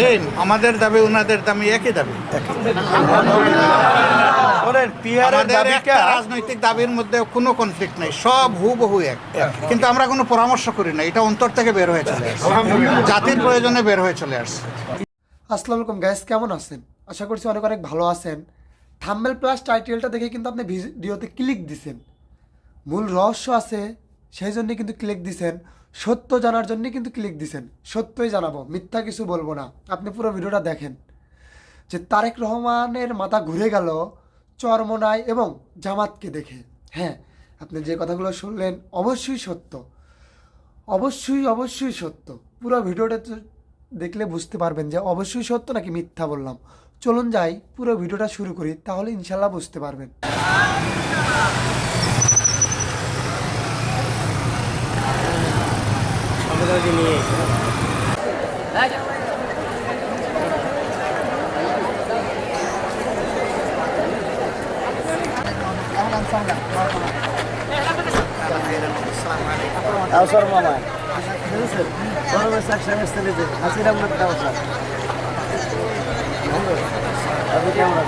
Same, আমাদের দাবি ওনাদের দাবি একই দাবি। আমাদের একটা রাজনৈতিক দাবির মধ্যে কোনো কনফ্লিক্ট নেই, সব হুবহু এক। কিন্তু আমরা কোনো পরামর্শ করি না, এটা অন্তর থেকে বের হয়ে চলে আসছে, জাতির প্রয়োজনে বের হয়ে চলে আসছে। আসসালামু আলাইকুম গাইস, কেমন আছেন? আশা করছি অনেক অনেক ভালো আছেন। থাম্বনেল প্লাস টাইটেলটা দেখে কিন্তু আপনি ভিডিওতে ক্লিক দিছেন, মূল রহস্য আছে সেই জন্যই কিন্তু ক্লিক দিছেন, সত্য জানার জন্যই কিন্তু ক্লিক দিছেন। সত্যই জানাবো, মিথ্যা কিছু বলবো না। আপনি পুরো ভিডিওটা দেখেন যে তারেক রহমানের মাথা ঘুরে গেল চরমোনাই এবং জামাতকে দেখে। হ্যাঁ, আপনি যে কথাগুলো শুনলেন অবশ্যই সত্য, অবশ্যই সত্য। পুরো ভিডিওটা দেখলে বুঝতে পারবেন যে অবশ্যই সত্য নাকি মিথ্যা বললাম। চলুন যাই, পুরো ভিডিওটা শুরু করি, তাহলে ইনশাল্লাহ বুঝতে পারবেন। Awsar mama. Baru masak saya mesti itu. Masih dah nak tahu sah. Abu kamera.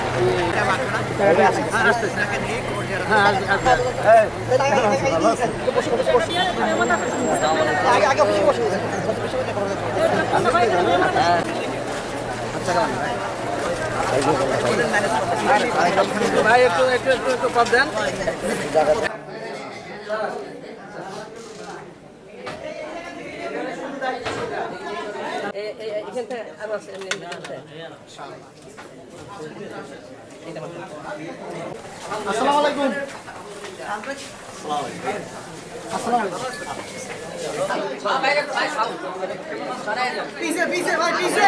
Itu problem. আসসালামু আলাইকুম। পিছে পিছে ভাই পিছে।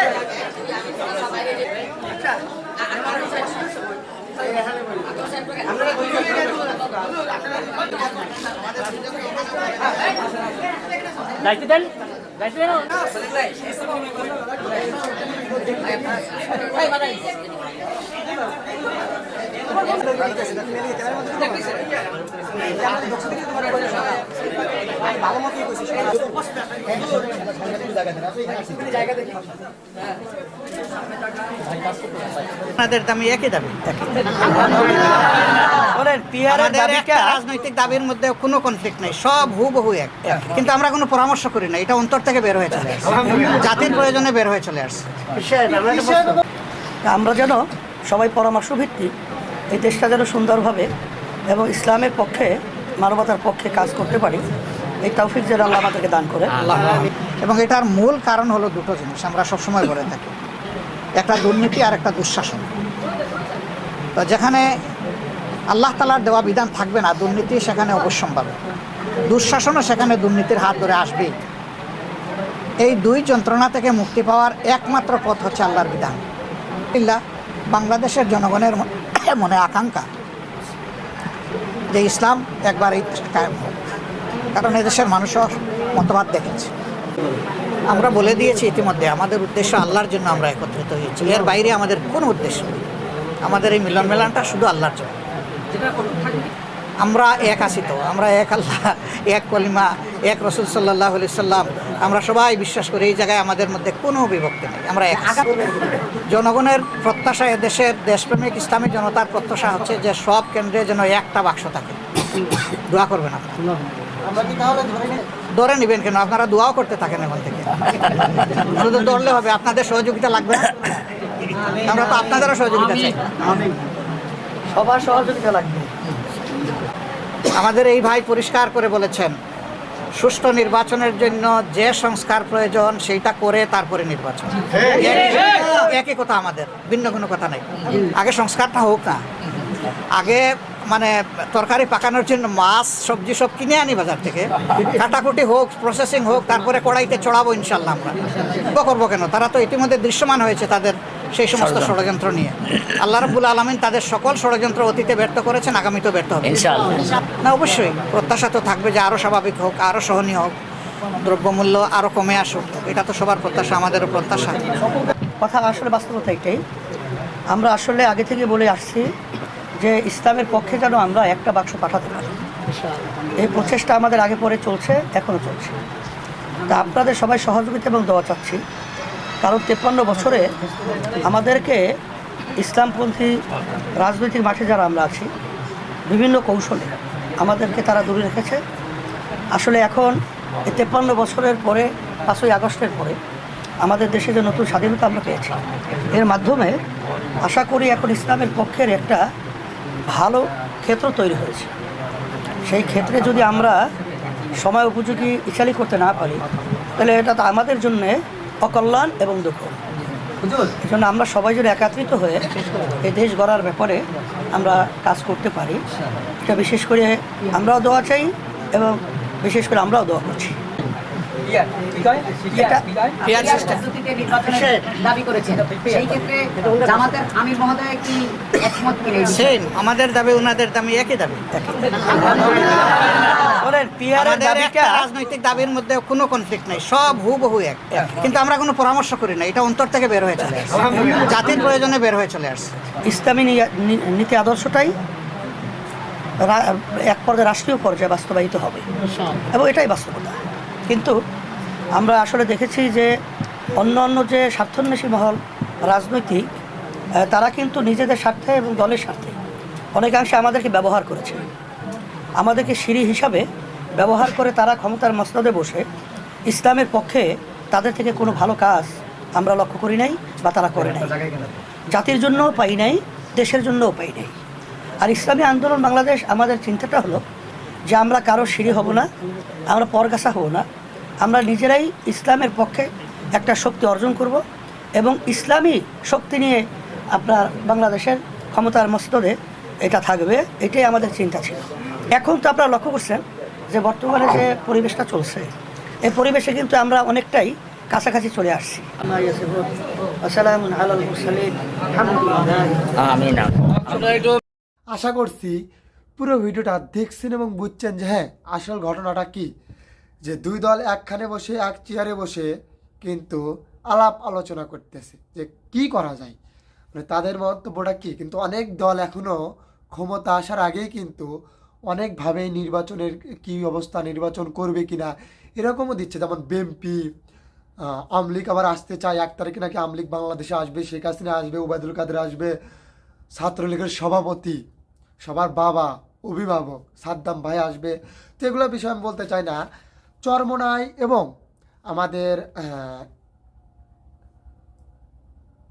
Daite den. Daite den. আমাদের দাবি একই দাবি। আমাদের একটা রাজনৈতিক দাবির মধ্যে কোনো কনফ্লিক্ট নেই, সব হুবহু এক। কিন্তু আমরা কোনো পরামর্শ করি না, এটা অন্তর থেকে বের হয়ে চলে আসছে, জাতির প্রয়োজনে বের হয়ে চলে আসছে। আমরা যেন সবাই পরামর্শ ভিত্তিক এই দেশটা যেন সুন্দরভাবে এবং ইসলামের পক্ষে, মানবতার পক্ষে কাজ করতে পারি, এই তৌফিক যেন আল্লাহ আমাদেরকে দান করে। এবং এটার মূল কারণ হলো দুটো জিনিস, আমরা সবসময় বলে থাকি, একটা দুর্নীতি আর একটা দুঃশাসন। তো যেখানে আল্লাহ তাআলার দেওয়া বিধান থাকবে না, দুর্নীতি সেখানে অবশ্যম্ভাবী, দুঃশাসনও সেখানে দুর্নীতির হাত ধরে আসবেই। এই দুই যন্ত্রণা থেকে মুক্তি পাওয়ার একমাত্র পথ হচ্ছে আল্লাহর বিধান। বাংলাদেশের জনগণের মনে আকাঙ্ক্ষা যে ইসলাম একবার এই দেশে কায়েম হোক, কারণ এদেশের মানুষও মতবাদ দেখেছে। আমরা বলে দিয়েছি ইতিমধ্যে, আমাদের উদ্দেশ্য আল্লাহর জন্য আমরা একত্রিত হয়েছি, এর বাইরে আমাদের কোনো উদ্দেশ্য নেই। আমাদের এই মিলন মেলানটা শুধু আল্লাহর জন্য। আমরা এক আছি তো, আমরা এক আল্লাহ, এক কলিমা, এক রসুল সাল্লাল্লাহু আলাইহি সাল্লাম, আমরা সবাই বিশ্বাস করি। এই জায়গায় আমাদের মধ্যে কোনো বিভক্তি নেই, আমরা এক। জনগণের প্রত্যাশা, এদেশের দেশপ্রেমিক ইসলামী জনতার প্রত্যাশা হচ্ছে যে সব কেন্দ্রে যেন একটা বাক্স থাকে। দোয়া করবেন আপনারা। ধরে নেবেন কেন, আপনারা দোয়াও করতে থাকেন এখন থেকে। শুধু ধরলে হবে, আপনাদের সহযোগিতা লাগবে না? আমরা তো আপনাদেরও সহযোগিতা চাই, সবার সহযোগিতা লাগবে। আমাদের এই ভাই পরিষ্কার করে বলেছেন, সুষ্ঠু নির্বাচনের জন্য যে সংস্কার প্রয়োজন সেইটা করে তারপরে নির্বাচন। একই কথা আমাদের, ভিন্ন কোনো কথা নেই। আগে সংস্কারটা হোক না, আগে মানে তরকারি পাকানোর জন্য মাছ সবজি সব কিনে আনি বাজার থেকে, কাটাকুটি হোক, প্রসেসিং হোক, তারপরে কড়াইতে চড়াবো ইনশাল্লাহ। আমরা করবো কেন? তারা তো ইতিমধ্যে দৃশ্যমান হয়েছে তাদের সেই সমস্ত ষড়যন্ত্র নিয়ে। আল্লাহ রাব্বুল আলামিন তাদের সকল ষড়যন্ত্র অতীতে ব্যর্থ করেছেন, আগামীতেও ব্যর্থ হবে না। অবশ্যই প্রত্যাশা তো থাকবে যে আরও স্বাভাবিক হোক, আরও সহনীয় হোক, দ্রব্যমূল্য আরও কমে আসুক, এটা তো সবার প্রত্যাশা, আমাদেরও প্রত্যাশা। কথা আসলে বাস্তবতা এটাই। আমরা আসলে আগে থেকে বলে আসছি যে ইসলামের পক্ষে যেন আমরা একটা বাক্স পাঠাতে পারি, এই প্রচেষ্টা আমাদের আগে পরে চলছে, এখনও চলছে। তা আপনাদের সবাই সহযোগিতা এবং দোয়া চাচ্ছি, কারণ 53 বছরে আমাদেরকে ইসলামপন্থী রাজনৈতিক মাঠে যারা আমরা আছি বিভিন্ন কৌশলে আমাদেরকে তারা দূরে রেখেছে। আসলে এখন এই 53 বছরের পরে 5ই আগস্টের পরে আমাদের দেশে যে নতুন স্বাধীনতা আমরা পেয়েছি, এর মাধ্যমে আশা করি এখন ইসলামের পক্ষের একটা ভালো ক্ষেত্র তৈরি হয়েছে। সেই ক্ষেত্রে যদি আমরা সময় উপযোগী ইচ্ছালি করতে না পারি, তাহলে এটা তো আমাদের জন্যে অকল্যাণ এবং দুঃখ। এই জন্য আমরা সবাই যদি একত্রিত হয়ে এই দেশ গড়ার ব্যাপারে আমরা কাজ করতে পারি, এটা বিশেষ করে আমরাও দোয়া চাই এবং বিশেষ করে আমরাও দোয়া করছি। পেয়ার সিস্টেম পদ্ধতিতে নির্বাচনের দাবি করেছেন, সেই ক্ষেত্রে জামাতের আমির মহোদয় কি একমত কিনা? সেম, আমাদের দাবি ওনাদের দাবি একই দাবি। বলেন পিয়ারের আমাদের দাবিটা একটা রাজনৈতিক দাবির মধ্যে কোনো কনফ্লিক্ট নাই, সব হুবহু এক। কিন্তু আমরা কোনো পরামর্শ করি না, এটা অন্তর থেকে বের হয়ে চলে আসছে, জাতির প্রয়োজনে বের হয়ে চলে আসছে। ইসলামী নীতি আদর্শটাই এক পর্যায়ে রাষ্ট্রীয় পর্যায়ে বাস্তবায়িত হবে এবং এটাই বাস্তবতা। কিন্তু আমরা আসলে দেখেছি যে অন্য যে স্বার্থান্বেষী মহল রাজনৈতিক, তারা কিন্তু নিজেদের স্বার্থে এবং দলের স্বার্থে অনেকাংশে আমাদেরকে ব্যবহার করেছে, আমাদেরকে সিঁড়ি হিসাবে ব্যবহার করে তারা ক্ষমতার মসনদে বসে ইসলামের পক্ষে তাদের থেকে কোনো ভালো কাজ আমরা লক্ষ্য করি নাই বা তারা করে নাই। জাতির জন্যও পাই নাই, দেশের জন্যও পাই নাই। আর ইসলামী আন্দোলন বাংলাদেশ আমাদের চিন্তাটা হলো যে আমরা কারো সিঁড়ি হব না, আমরা পরগাছা হব না, আমরা নিজেরাই ইসলামের পক্ষে একটা শক্তি অর্জন করব এবং ইসলামী শক্তি নিয়ে আপনার বাংলাদেশের ক্ষমতার মসনদে এটা থাকবে, এটাই আমাদের চিন্তা ছিল। এখন তো আপনারা লক্ষ্য করছেন যে বর্তমানে যে পরিবেশটা চলছে, এই পরিবেশে কিন্তু আমরা অনেকটাই কাছাকাছি চলে আসছি। আশা করছি পুরো ভিডিওটা দেখছেন এবং বুঝছেন যে হ্যাঁ আসল ঘটনাটা কি, যে দুই দল একখানে বসে এক চেয়ারে বসে কিন্তু আলাপ আলোচনা করতেছে যে কি করা যায়, মানে তাদের মন্তব্যটা কি। কিন্তু অনেক দল এখনও ক্ষমতা আসার আগেই কিন্তু অনেকভাবে নির্বাচনের কি অবস্থা, নির্বাচন করবে কিনা এরকমও দিচ্ছে। যেমন বিএনপি, আওয়ামী লীগ আবার আসতে চায়, 1 তারিখে নাকি আওয়ামী লীগ বাংলাদেশে আসবে, শেখ হাসিনা আসবে, ওবায়দুল কাদের আসবে, ছাত্রলীগের সভাপতি, সবার বাবা অভিভাবক সাদ্দাম ভাই আসবে। তো এগুলো বিষয়ে আমি বলতে চাই না। চরমোনাই এবং আমাদের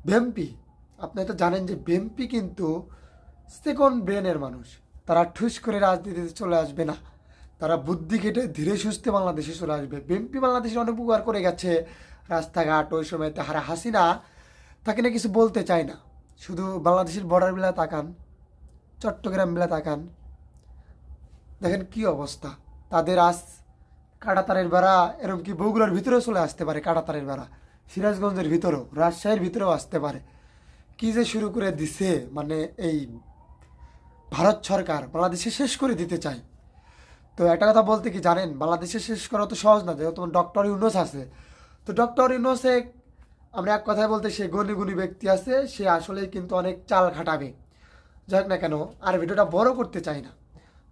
বিএনপি, আপনি তো জানেন যে বিএনপি কিন্তু সেকেন্ড ব্রেনের মানুষ, তারা ঠুস করে রাজনীতিতে চলে আসবে না, তারা বুদ্ধি কেটে ধীরে সুস্থে বাংলাদেশে চলে আসবে। বিএনপি বাংলাদেশের অনেক উপকার করে গেছে, রাস্তাঘাট ওই সময় তাহারা হাসিনা তাকে না কিছু বলতে চায় না, শুধু বাংলাদেশের বর্ডার বেলা তাকান, চট্টগ্রাম বেলা তাকান, দেখেন কি অবস্থা তাদের। আজ কাঁটাতারের বেড়া এরকম কি বগুড়ার ভিতরেও চলে আসতে পারে, কাঁটাতারের বেড়া সিরাজগঞ্জের ভিতরেও, রাজশাহীর ভিতরেও আসতে পারে। কি যে শুরু করে দিছে, মানে এই ভারত সরকার বাংলাদেশে শেষ করে দিতে চায়। তো একটা কথা বলতে কি জানেন, বাংলাদেশে শেষ করা তো সহজ না, যেহেতু ডক্টর ইউনূস আছে। তো ডক্টর ইউনূসে আমরা এক কথায় বলতে সে গণিগুণী ব্যক্তি আছে, সে আসলেই কিন্তু অনেক চাল খাটাবে। যাক না কেন, আর ভিডিওটা বড় করতে চাই না।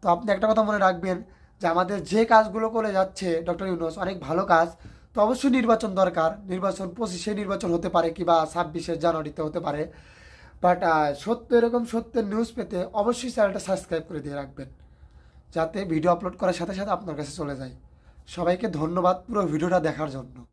তো আপনি একটা কথা মনে রাখবেন যে আমাদের যে কাজগুলো করে যাচ্ছে ডক্টর ইউনূস অনেক ভালো কাজ। তো অবশ্যই নির্বাচন দরকার, নির্বাচন 25-এ নির্বাচন হতে পারে কিংবা 26 জানুয়ারিতে হতে পারে। বাট সত্য এরকম সত্যের নিউজ পেতে অবশ্যই চ্যানেলটা সাবস্ক্রাইব করে দিয়ে রাখবেন, যাতে ভিডিও আপলোড করার সাথে সাথে আপনার কাছে চলে যায়। সবাইকে ধন্যবাদ পুরো ভিডিওটা দেখার জন্য।